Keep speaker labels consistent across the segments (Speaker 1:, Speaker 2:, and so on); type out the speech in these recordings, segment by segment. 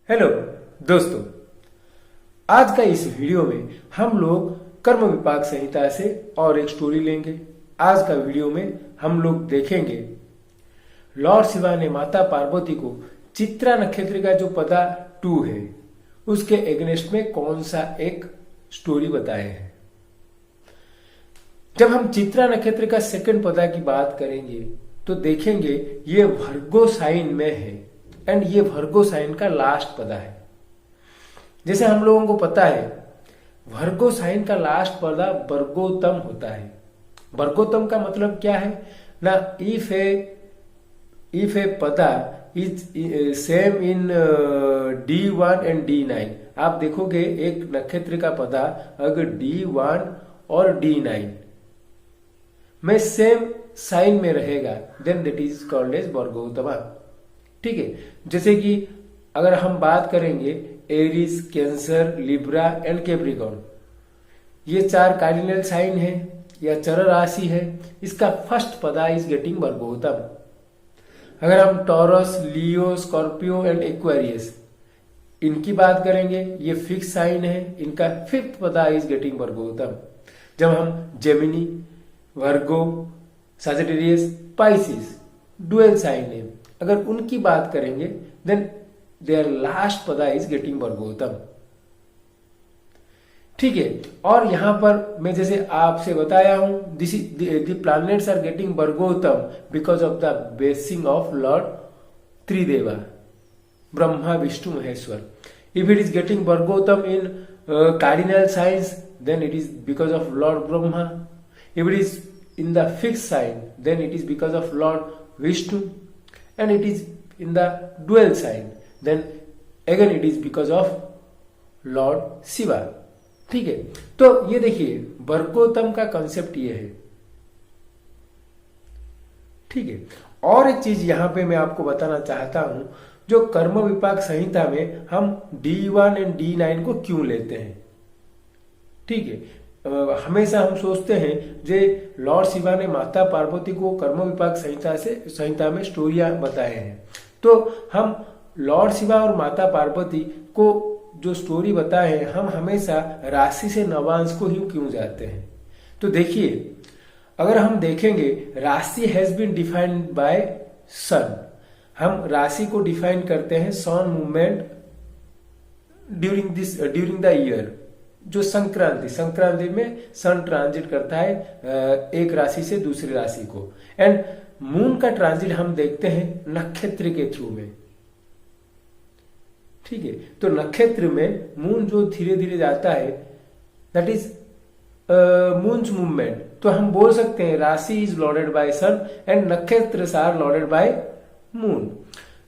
Speaker 1: Hello दोस्तों, आज का इस वीडियो में हम लोग कर्म विपाक संहिता से और एक स्टोरी लेंगे। आज का वीडियो में हम लोग देखेंगे लॉर्ड शिवा ने माता पार्वती को चित्रा नक्षत्र का जो पदा 2 है उसके एग्नेस्ट में कौन सा एक स्टोरी बताए हैं। जब हम चित्रा नक्षत्र का सेकंड पदा की बात करेंगे तो देखेंगे ये वर्गो साइन में है एंड ये वर्गो साइन का लास्ट पदा है। जैसे हम लोगों को पता है वर्गो साइन का लास्ट पदा वर्गोत्तम होता है। वर्गोत्तम का मतलब क्या है ना, इफ ए पदा is same in D1 and D9। आप देखोगे एक नक्षत्र का पदा अगर D1 और D9 में सेम साइन में रहेगा then that is called as वर्गोत्तम। ठीक है, जैसे कि अगर हम बात करेंगे Aries, Cancer, Libra and Capricorn, ये 4 कार्डिनल साइन है या चर राशि है, इसका फर्स्ट पदा इज गेटिंग वर्गोत्तम। अगर हम taurus, Leo, Scorpio and Aquarius इनकी बात करेंगे, ये फिक्स साइन है, इनका 5th पदा इज गेटिंग वर्गोत्तम। जब हम जेमिनी, वर्गो, सजिटेरियस, पाइसिस डुअल साइन है, अगर उनकी बात करेंगे देन देयर लास्ट पदा इज गेटिंग वर्गोत्तम। ठीक है, और यहां पर मैं जैसे आपसे बताया हूं द प्लैनेट्स आर गेटिंग वर्गोत्तम because of the basing of lord Trideva Brahma, Vishnu, Maheshwar. If it is getting वर्गोत्तम in cardinal science then it is because of lord Brahma. If it is in the fixed sign then it is because of Lord Vishnu, and it is in the dual sign then again it is because of Lord Shiva। ठीक है, तो ये देखिए वर्गोत्तम का concept ये है। ठीक है, और एक चीज यहां पे मैं आपको बताना चाहता हूं, जो कर्म विपाक संहिता में हम D1 एंड D9 को क्यों लेते हैं। ठीक है, हमेशा हम सोचते हैं जे लॉर्ड शिवा ने माता पार्वती को कर्म विपाक संहिता में स्टोरियां बताए हैं, तो हम लॉर्ड शिवा और माता पार्वती को जो स्टोरी बताए हैं हम हमेशा राशि से नवांश को ही क्यों जाते हैं। तो देखिए अगर हम देखेंगे राशि हैज बीन डिफाइंड बाय सन, हम राशि को डिफाइन करते हैं सन मूवमेंट ड्यूरिंग द ईयर। जो संक्रांति में सन ट्रांजिट करता है एक राशि से दूसरी राशि को, एंड मून का ट्रांजिट हम देखते हैं नक्षत्र के थ्रू में। ठीक है, तो नक्षत्र में मून जो धीरे धीरे जाता है दैट इज मून्स मूवमेंट। तो हम बोल सकते हैं राशि is lauded bye sun and नक्षत्र आर लॉर्डेड बाय मून।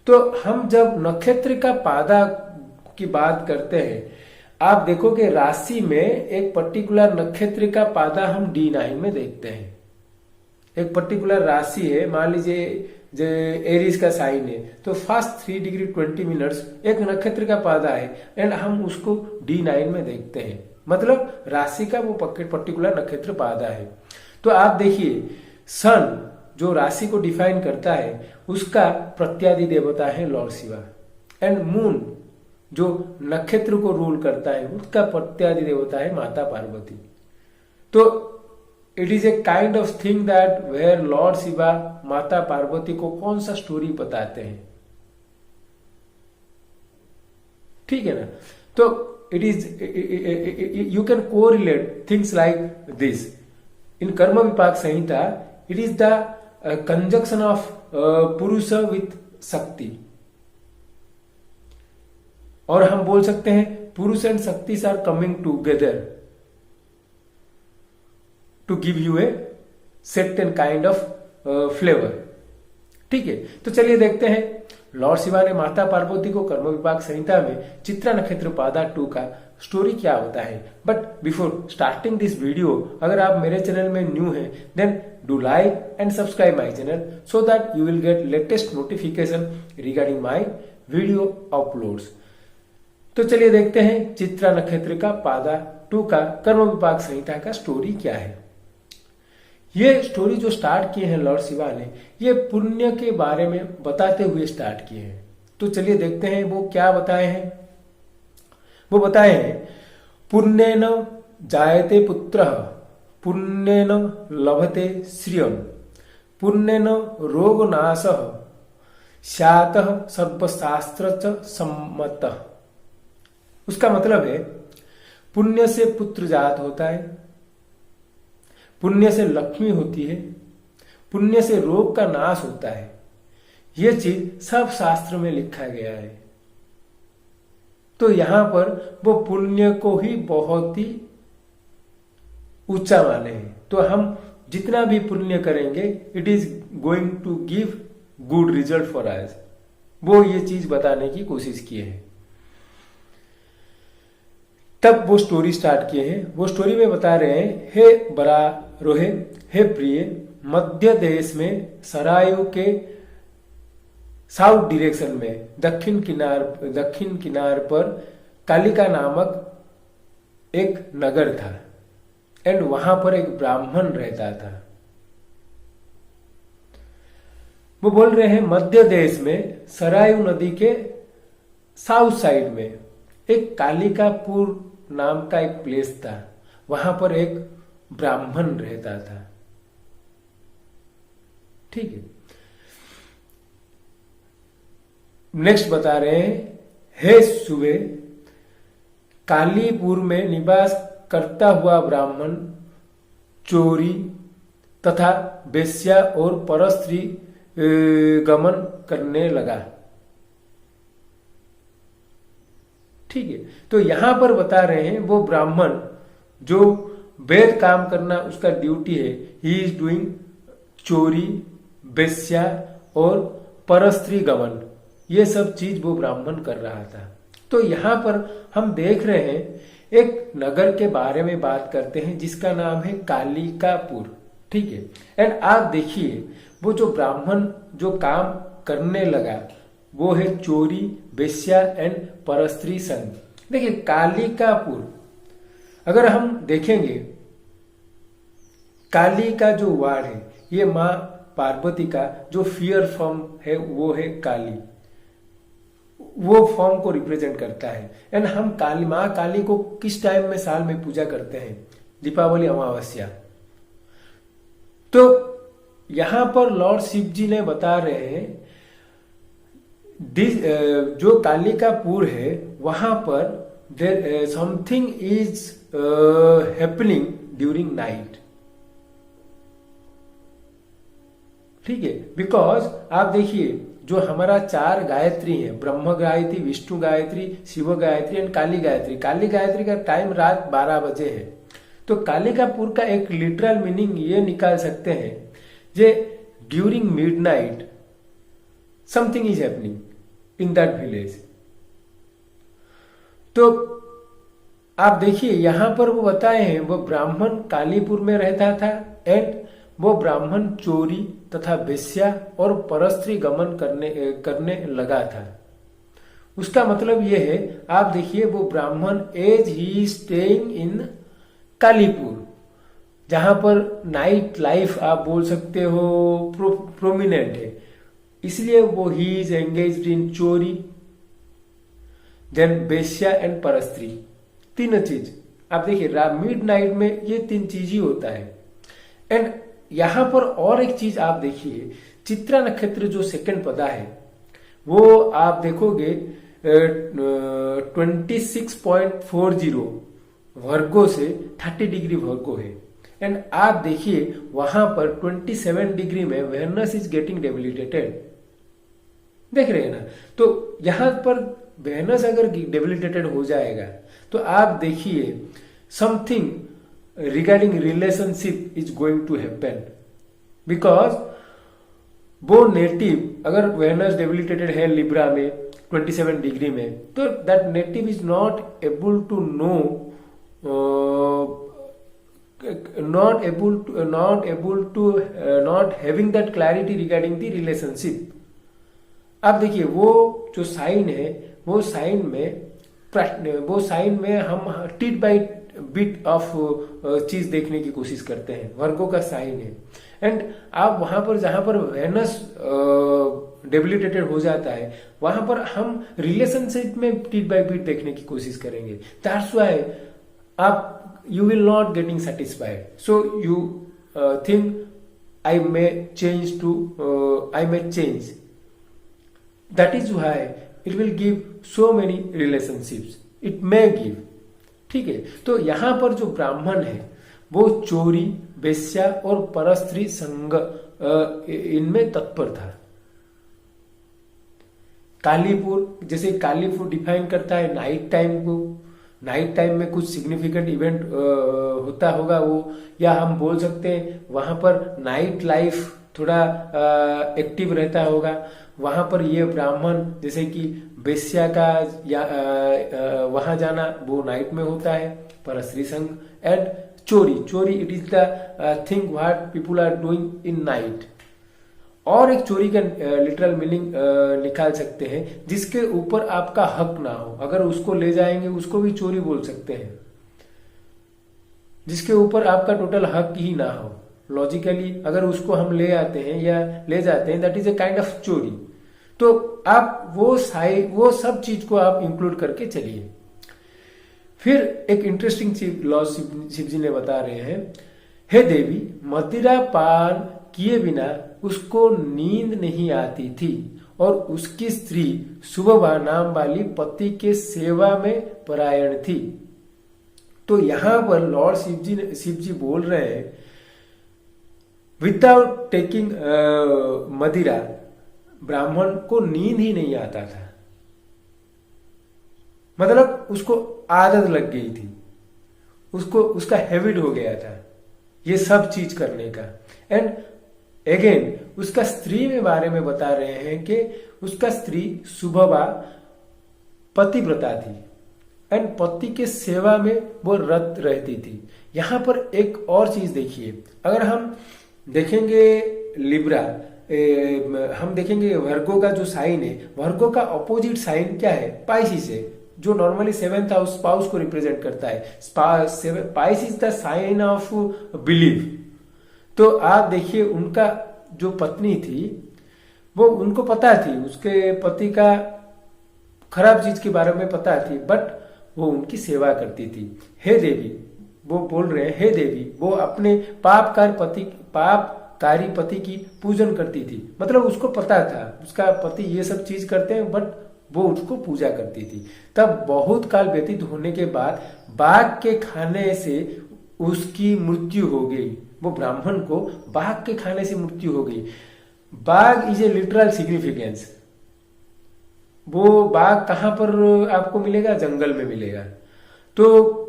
Speaker 1: तो हम जब नक्षत्र का पादा की बात करते हैं, आप देखोगे राशि में एक पर्टिकुलर नक्षत्र का पादा हम D9 में देखते हैं। एक पर्टिकुलर राशि है, मान लीजिए जो एरीज का साइन है, तो फर्स्ट 3 डिग्री 20 मिनट्स एक नक्षत्र का पादा है एंड हम उसको D9 में देखते हैं, मतलब राशि का वो पर्टिकुलर नक्षत्र पादा है। तो आप देखिए सन जो राशि को डिफाइन करता है उसका प्रत्यादि देवता है लॉर्ड शिवा, एंड मून जो नक्षत्र को रूल करता है उसका प्रत्यादि देवता है माता पार्वती। तो it is a kind of thing that where lord Shiva माता पार्वती को कौन सा स्टोरी बताते हैं। ठीक है ना, तो it is you can correlate things like this in Karma Vipak Samhita. It is the conjunction of Purusha with Shakti, और हम बोल सकते हैं Purusha and Shakti are coming together to give you a certain kind of flavour. ठीक है, तो चलिए देखते हैं लॉर्ड शिवा ने माता पार्वती को कर्म विपाक संहिता में चित्रा नक्षत्र पादा 2 का स्टोरी क्या होता है। But before starting this video, अगर आप मेरे चैनल में न्यू हैं then do like and subscribe my channel so that you will get latest notification regarding my video uploads. तो चलिए देखते हैं चित्रा नक्षत्र का पादा 2 का कर्म विपाक संहिता का स्टोरी क्या है। ये स्टोरी जो स्टार्ट किए हैं लॉर्ड शिवा ने, ये पुण्य के बारे में बताते हुए स्टार्ट किए हैं। तो चलिए देखते हैं वो क्या बताए हैं। वो बताए हैं पुण्येन जायते पुत्रः पुण्येन लभते श्रियम् पुण्येन रोगनाशः स्यातः सर्वशास्त्रच सम्मतः। उसका मतलब है पुण्य से पुत्र जात होता है, पुण्य से लक्ष्मी होती है, पुण्य से रोग का नाश होता है। ये चीज सब शास्त्र में लिखा गया है। तो यहां पर वो पुण्य को ही बहुत ही ऊंचा माने हैं। तो हम जितना भी पुण्य करेंगे it is going to give good result for us, वो ये चीज बताने की कोशिश किए हैं। तब वो स्टोरी स्टार्ट किए हैं। वो स्टोरी में बता रहे हैं, हे बरा रोहे, हे प्रिय, मध्य देश में सरायु के साउथ डायरेक्शन में दक्षिण किनार पर कालिका नामक एक नगर था एंड वहां पर एक ब्राह्मण रहता था। वो बोल रहे हैं मध्य देश में सरायु नदी के साउथ साइड में एक कालिकापुर नाम का एक प्लेस था, वहां पर एक ब्राह्मण रहता था। ठीक है, नेक्स्ट बता रहे हैं, हे सुबे, कालीपुर में निवास करता हुआ ब्राह्मण चोरी तथा वेश्या और परस्त्री गमन करने लगा। ठीक है, तो यहां पर बता रहे हैं वो ब्राह्मण जो वेद काम करना उसका ड्यूटी है, ही इज डूइंग चोरी, वेश्या और परस्त्री गमन, ये सब चीज वो ब्राह्मण कर रहा था। तो यहां पर हम देख रहे हैं एक नगर के बारे में बात करते हैं जिसका नाम है कालिकापुर। ठीक है, एंड आप देखिए वो जो ब्राह्मण जो काम करने लगा वो है चोरी, वेश्या एंड परस्त्री संग। देखिए कालिकापुर, अगर हम देखेंगे काली का जो वार है ये माँ पार्वती का जो फियर फॉर्म है वो है काली, वो फॉर्म को रिप्रेजेंट करता है। एंड हम काली माँ काली को किस टाइम में साल में पूजा करते हैं? दीपावली अमावस्या। तो यहां पर लॉर्ड शिव जी ने बता रहे हैं जो कालिकापुर है वहां पर something is happening during night. ठीक है, बिकॉज आप देखिए जो हमारा 4 गायत्री है, ब्रह्म गायत्री, विष्णु गायत्री, शिव गायत्री एंड काली गायत्री। काली गायत्री का टाइम रात 12 बजे है। तो कालिकापुर का एक लिटरल मीनिंग ये निकाल सकते हैं जे during midnight something is happening in that village. तो आप देखिए यहां पर वो बताए हैं वो ब्राह्मण कालीपुर में रहता था एंड वो ब्राह्मण चोरी तथा वेश्या और परस्त्री गमन करने लगा था। उसका मतलब ये है, आप देखिए वो Brahmin as he staying in Kalipur, जहां पर नाइट लाइफ आप बोल सकते हो प्रोमिनेंट है, इसलिए वो ही इज एंगेज्ड इन चोरी देन वेश्या एंड परस्त्री। 3 चीज आप देखिए मिड नाइट में ये 3 चीज ही होता है। एंड यहां पर और एक चीज आप देखिए, चित्रा नक्षत्र जो सेकंड पदा है वो आप देखोगे 26.40 वर्गो से 30 डिग्री वर्गो है। एंड आप देखिए वहां पर 27 डिग्री में वेनस इज गेटिंग डेबिलिटेटेड, देख रहे हैं ना। तो यहां पर वेनस अगर डेबिलिटेटेड हो जाएगा तो आप देखिए something regarding relationship is going to happen, because वो नेटिव अगर वेनस डेबिलिटेटेड है लिब्रा में 27 डिग्री में, तो that native is not able to no, not having that clarity regarding the relationship। अब देखिए वो जो साइन है वो साइन में हम टिट बाई बिट ऑफ चीज देखने की कोशिश करते हैं। वर्गो का साइन है। एंड आप वहां पर जहां पर वेनस डेबिलिटेटेड हो जाता है वहां पर हम रिलेशनशिप में बिट बाय बिट देखने की कोशिश करेंगे। दैट्स व्हाई आप you will not getting satisfied, so you think I may change. That is why it will give so many relationships, it may give. ठीक है, तो यहां पर जो ब्राह्मण है वो चोरी, वेश्या और परस्त्री संग इनमें तत्पर था। कालीपुर, जैसे कालीपुर डिफाइन करता है नाइट टाइम को, नाइट टाइम में कुछ सिग्निफिकेंट इवेंट होता होगा वो, या हम बोल सकते हैं वहां पर नाइट लाइफ थोड़ा एक्टिव रहता होगा। वहां पर ये ब्राह्मण जैसे कि वेश्या का या वहां जाना वो नाइट में होता है, परस्त्री संग। एंड चोरी it is the thing what people are doing in night. और एक चोरी का लिटरल मीनिंग निकाल सकते हैं जिसके ऊपर आपका हक ना हो, अगर उसको ले जाएंगे उसको भी चोरी बोल सकते हैं, जिसके ऊपर आपका टोटल हक ही ना हो। लॉजिकली अगर उसको हम ले आते हैं या ले जाते हैं, that is a kind of चोरी। तो आप वो सब चीज को आप इंक्लूड करके चलिए। फिर एक इंटरेस्टिंग चीज लॉ शिव जी ने बता रहे हैं, हे देवी, मदिरा पान किए बिना उसको नींद नहीं आती थी और उसकी स्त्री सुबह नाम वाली पति के सेवा में परायण थी। तो यहां पर लॉर्ड शिव जी बोल रहे हैं विदाउट टेकिंग मदिरा ब्राह्मण को नींद ही नहीं आता था, मतलब उसको आदत लग गई थी, उसको उसका हैबिट हो गया था ये सब चीज करने का। एंड अगेन उसका स्त्री में बारे में बता रहे हैं कि उसका स्त्री सुबह पतिव्रता थी एंड पति के सेवा में वो रत रहती थी। यहां पर एक और चीज देखिए, अगर हम देखेंगे लिब्रा, हम देखेंगे वर्गो का जो साइन है, वर्गो का अपोजिट साइन क्या है? पाइसिस है, जो नॉर्मली 7th हाउस स्पाउस को रिप्रेजेंट करता है। Pisces the sign of believe. तो आप देखिए उनका जो पत्नी थी वो, उनको पता थी उसके पति का खराब चीज के बारे में पता थी, बट वो उनकी सेवा करती थी। हे देवी, वो बोल रहे हैं हे देवी, वो अपने पापकारी पति की पूजन करती थी, मतलब उसको पता था उसका पति ये सब चीज करते हैं, बट वो उसको पूजा करती थी। तब बहुत काल व्यतीत होने के बाद बाघ के खाने से उसकी मृत्यु हो गई। वो ब्राह्मण को बाघ के खाने से मृत्यु हो गई। बाघ इज ए लिटरल सिग्निफिकेंस। वो बाघ कहां पर आपको मिलेगा? जंगल में मिलेगा। तो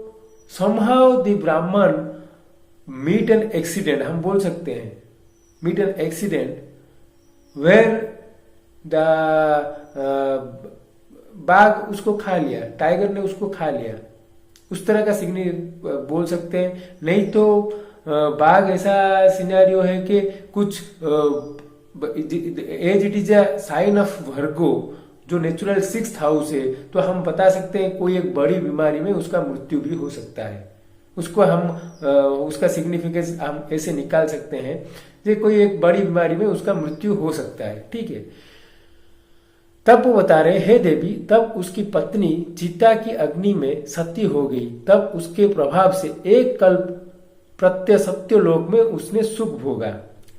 Speaker 1: somehow the Brahmin meet an accident, हम बोल सकते हैं meet an accident where the बाघ उसको खा लिया, टाइगर ने उसको खा लिया, उस तरह का सिग्नि बोल सकते हैं। नहीं तो बाघ ऐसा सिनेरियो है कि कुछ as it is a sign of Virgo जो नेचुरल 6th हाउस है, तो हम बता सकते हैं कोई एक बड़ी बीमारी में उसका मृत्यु भी हो सकता है। उसको हम उसका सिग्निफिकेंस हम ऐसे निकाल सकते हैं कि कोई एक बड़ी बीमारी में उसका मृत्यु हो सकता है। ठीक है, तब वो बता रहे हे देवी, तब उसकी पत्नी चिता की अग्नि में सती हो गई। तब उसके प्रभाव से एक कल्प प्रत्यय सत्य लोक में उसने सुख भोगा।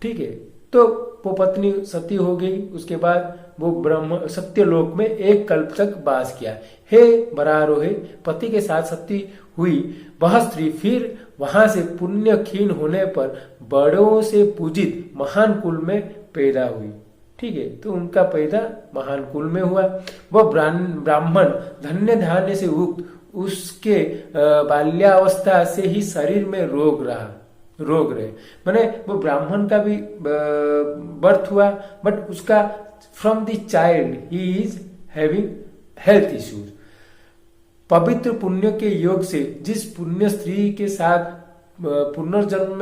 Speaker 1: ठीक है, तो वो पत्नी सती हो गई, उसके बाद वो ब्रह्म सत्य लोक में एक कल्प तक वास किया। हे बरारोहे, पति के साथ सती हुई वह स्त्री फिर वहां से पुण्य क्षीण होने पर बड़ों से पूजित महान कुल में पैदा हुई। ठीक है, तो उनका पैदा महान कुल में हुआ। वह ब्राह्मण धन्य धान्य से युक्त, उसके बाल्यावस्था से ही शरीर में रोग रहे, माने वो ब्राह्मण का भी बर्थ हुआ, बट उसका from the child he is having health issues. पवित्र पुण्य के योग से जिस पुण्य स्त्री के साथ पुनर्जन्म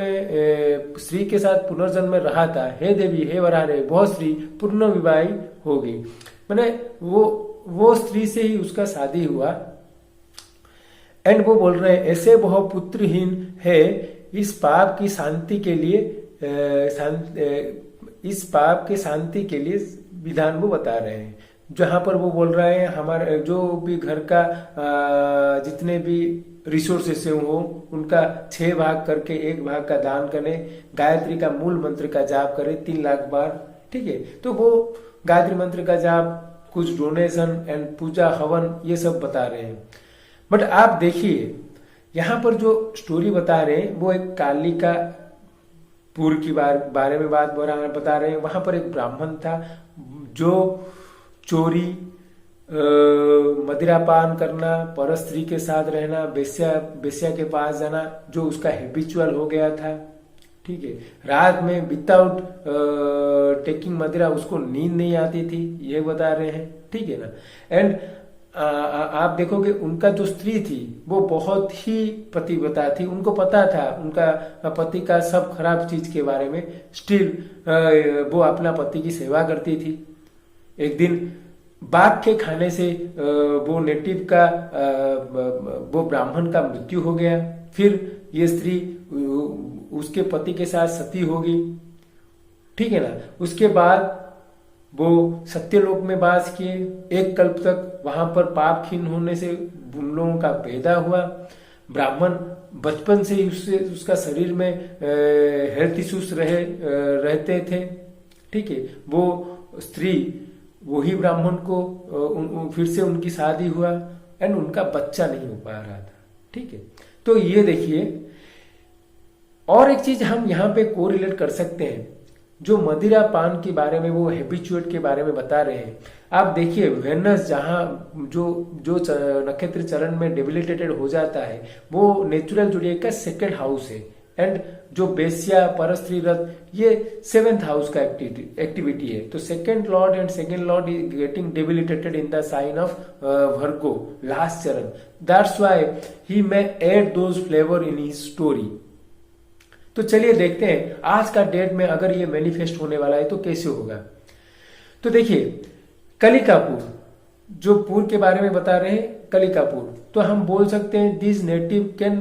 Speaker 1: में रहा था, हे देवी हे वरारे, बहुत स्त्री पूर्ण विवाही हो गई, माने वो स्त्री से ही उसका शादी हुआ। एंड वो बोल रहे हैं ऐसे वह पुत्रहीन है इस पाप की शांति के लिए इस पाप के शांति के लिए विधान वो बता रहे हैं। जहां पर वो बोल रहे हैं हमारे जो भी घर का जितने भी रिसोर्सेस हो उनका 6 भाग करके 1 भाग का दान करें, गायत्री का मूल मंत्र का जाप करें 3 लाख बार। ठीक है, तो वो गायत्री मंत्र का जाप, कुछ डोनेशन एंड पूजा हवन ये सब बता रहे हैं। बट आप देखिए यहाँ पर जो स्टोरी बता रहे हैं वो एक कालिका पुर की बारे में बात बता रहे हैं। वहां पर एक ब्राह्मण था जो चोरी, मदिरापान करना, परस्त्री के साथ रहना, बेस्या के पास जाना, जो उसका हैबिचुअल हो गया था। ठीक है, रात में विदाउट टेकिंग मदिरा उसको नींद नहीं आती थी, ये बता रहे हैं। ठीक है ना। एंड आप देखोगे उनका जो स्त्री थी वो बहुत ही पतिव्रता थी, उनको पता था उनका पति का सब खराब चीज के बारे में, स्टिल वो अपना पति की सेवा करती थी। एक दिन बाघ के खाने से वो नेटिव का वो ब्राह्मण का मृत्यु हो गया। फिर ये स्त्री उसके पति के साथ सती होगी। ठीक है ना। उसके बाद वो सत्यलोक में वास किए 1 कल्प तक। वहां पर पाप खीन होने से उन लोगों का पैदा हुआ। ब्राह्मण बचपन से ही उसका शरीर में हेल्थ इश्यूज रहते थे। ठीक है, वो स्त्री वही ब्राह्मण को फिर से उनकी शादी हुआ एंड उनका बच्चा नहीं हो पा रहा था। ठीक है, तो ये देखिए। और एक चीज हम यहाँ पे कोरिलेट कर सकते हैं, जो मदिरा पान के बारे में वो हैबिचुएट के बारे में बता रहे हैं। आप देखिए वेनस जहां जो नक्षत्र चरण में डेबिलिटेटेड हो जाता है वो नेचुरल जोडिएक का 2nd हाउस है। एंड जो बेस्या परस्त्री रथ ये 7th हाउस का एक्टिविटी है। तो 2nd lord and 2nd lord is getting debilitated in the sign of Virgo last चरण। That's why he may add those flavour in his story. तो चलिए देखते हैं आज का डेट में अगर ये मैनिफेस्ट होने वाला है तो कैसे होगा। तो देखिए कलिकापुर, जो पुर के बारे में बता रहे हैं कलिकापुर, तो हम बोल सकते हैं this native can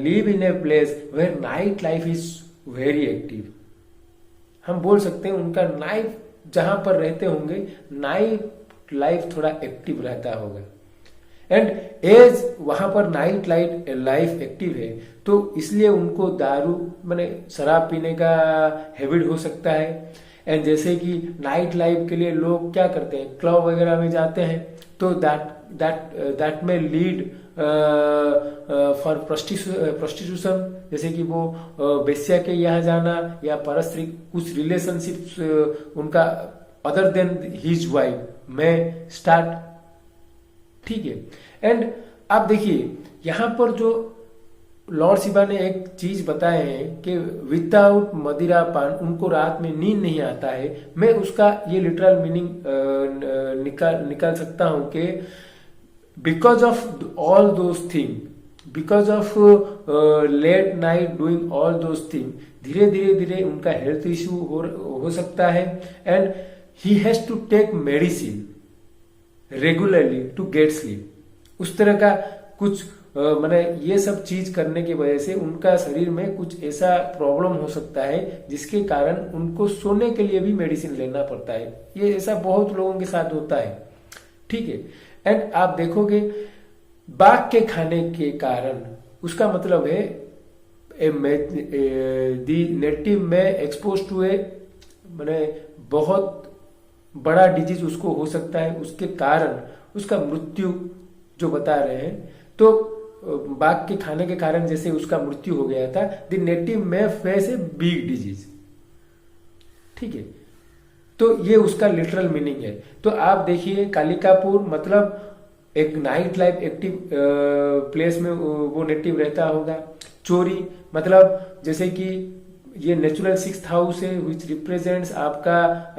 Speaker 1: live in a place where night life is very active. हम बोल सकते हैं उनका नाइट जहां पर रहते होंगे नाइट लाइफ थोड़ा एक्टिव रहता होगा। एंड एज वहां पर नाइट लाइफ एक्टिव है तो इसलिए उनको दारू माने शराब पीने का हैबिट हो सकता है। एंड जैसे कि नाइट लाइफ के लिए लोग क्या करते हैं, क्लब वगैरह में जाते हैं, तो दैट में लीड फॉर प्रोस्टिट्यूशन, जैसे कि वो बेस्या के यहाँ जाना या परस्त्री कुछ रिलेशनशिप उनका अदर देन हिज वाइफ में स्टार्ट। ठीक है। एंड आप देखिए यहां पर जो लॉर्ड शिवा ने एक चीज बताए हैं कि विदाउट मदिरा पान उनको रात में नींद नहीं आता है। मैं उसका ये लिटरल मीनिंग निकाल सकता हूं कि because of all those thing, because of late night doing all those thing, धीरे धीरे उनका हेल्थ इश्यू हो सकता है। And he has to take medicine regularly to get sleep. उस तरह का कुछ मैंने ये सब चीज करने की वजह से उनका शरीर में कुछ ऐसा प्रॉब्लम हो सकता है जिसके कारण उनको सोने के लिए भी मेडिसिन लेना पड़ता है। ये ऐसा बहुत लोगों के साथ होता है। ठीक है। एंड आप देखोगे बाघ के खाने के कारण, उसका मतलब है दी नेटिव में एक्सपोज टू ए मैंने बहुत बड़ा डिजीज उसको हो सकता है, उसके कारण उसका मृत्यु जो बता रहे हैं। तो बाघ के खाने के कारण जैसे उसका मृत्यु हो गया था, द नेटिव में फेस ए बिग डिजीज। ठीक है, तो ये उसका लिटरल मीनिंग है। तो आप देखिए कालिकापुर मतलब एक नाइट लाइफ एक्टिव प्लेस में वो नेटिव रहता होगा। चोरी मतलब जैसे कि ये नेचुरल 6th हाउस है विच रिप्रेजेंट्स आपका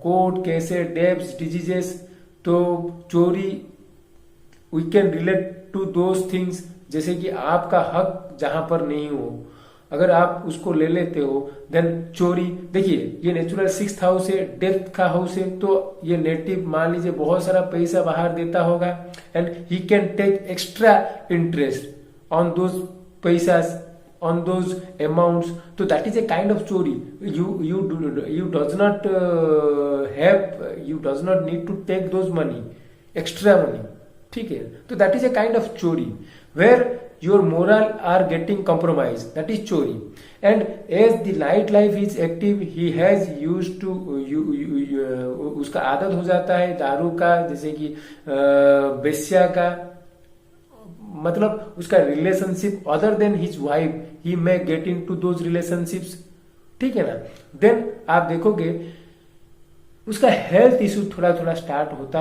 Speaker 1: कोर्ट केसेस डेब्ट्स डिजीजेस। तो चोरी we can relate to those things, जैसे कि आपका हक जहां पर नहीं हो, अगर आप उसको ले लेते हो देन चोरी, देखिए ये नेचुरल 6th हाउस है, डेथ का हाउस है, तो ये नेटिव मान लीजिए बहुत सारा पैसा बाहर देता होगा and he can take extra interest on those पैसा, on those amounts. So that is a kind of chori. You does not you does not need to take those money, extra money. ठीक है, तो that is a kind of chori where your moral are getting compromised. That is chori. And as the nightlife is active, he has used to उसका आदत हो जाता है दारू का, जैसे कि बेस्या का, मतलब उसका relationship other than his wife, he may get into those relationships, ठीक है ना। देन आप देखोगे उसका हेल्थ इशू थोड़ा थोड़ा स्टार्ट होता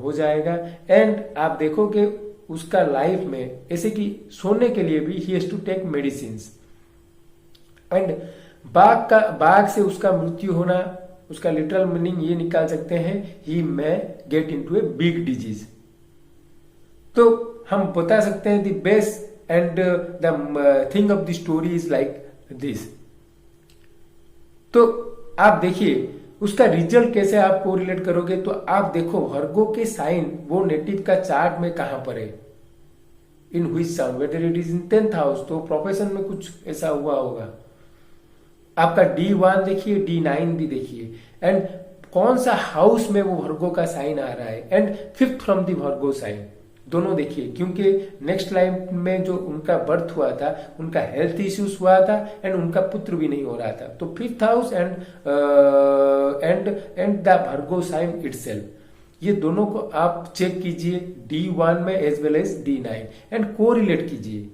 Speaker 1: हो जाएगा एंड आप देखोगे उसका लाइफ में ऐसे कि सोने के लिए भी he has to take medicine and बाघ से उसका मृत्यु होना, उसका लिटरल मीनिंग ये निकाल सकते हैं he may get into a big disease. तो हम बता सकते हैं the best and the thing of the story is like this. तो आप देखिए उसका रिजल्ट कैसे आप कोरिलेट करोगे, तो आप देखो वर्गो के साइन वो नेटिव का चार्ट में कहां पर है, in which sound, whether it is in 10th house, तो प्रोफेशन में कुछ ऐसा हुआ होगा। आपका D1 देखिए, D9 भी देखिए एंड कौन सा हाउस में वो वर्गो का साइन आ रहा है and 5th from the virgo sign, दोनों देखिए, क्योंकि नेक्स्ट लाइफ में जो उनका बर्थ हुआ था उनका हेल्थ इश्यूज हुआ था एंड उनका पुत्र भी नहीं हो रहा था। तो 5th house and the virgo sign itself, ये दोनों को आप चेक कीजिए D1 में as well as D9 and correlate कीजिए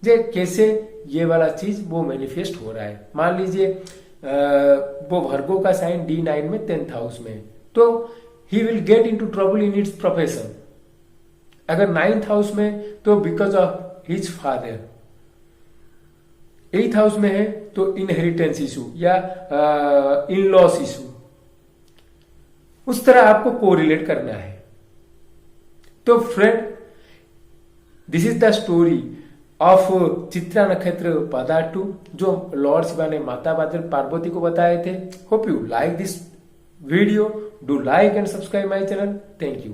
Speaker 1: जे कैसे ये वाला चीज वो मैनिफेस्ट हो रहा है। मान लीजिए वो वर्गो का साइन D9 में 10th हाउस में, तो he will get into trouble in its profession. अगर 9th हाउस में तो because of his father, 8th house में है तो इनहेरिटेंस इशू या इन लॉस इशू, उस तरह आपको कोरिलेट करना है। तो friend, this is the story of Chitra नक्षत्र पदा 2 जो लॉर्ड शिवा ने माता पार्वती को बताए थे। Hope you like this video, do like and subscribe my channel. Thank you.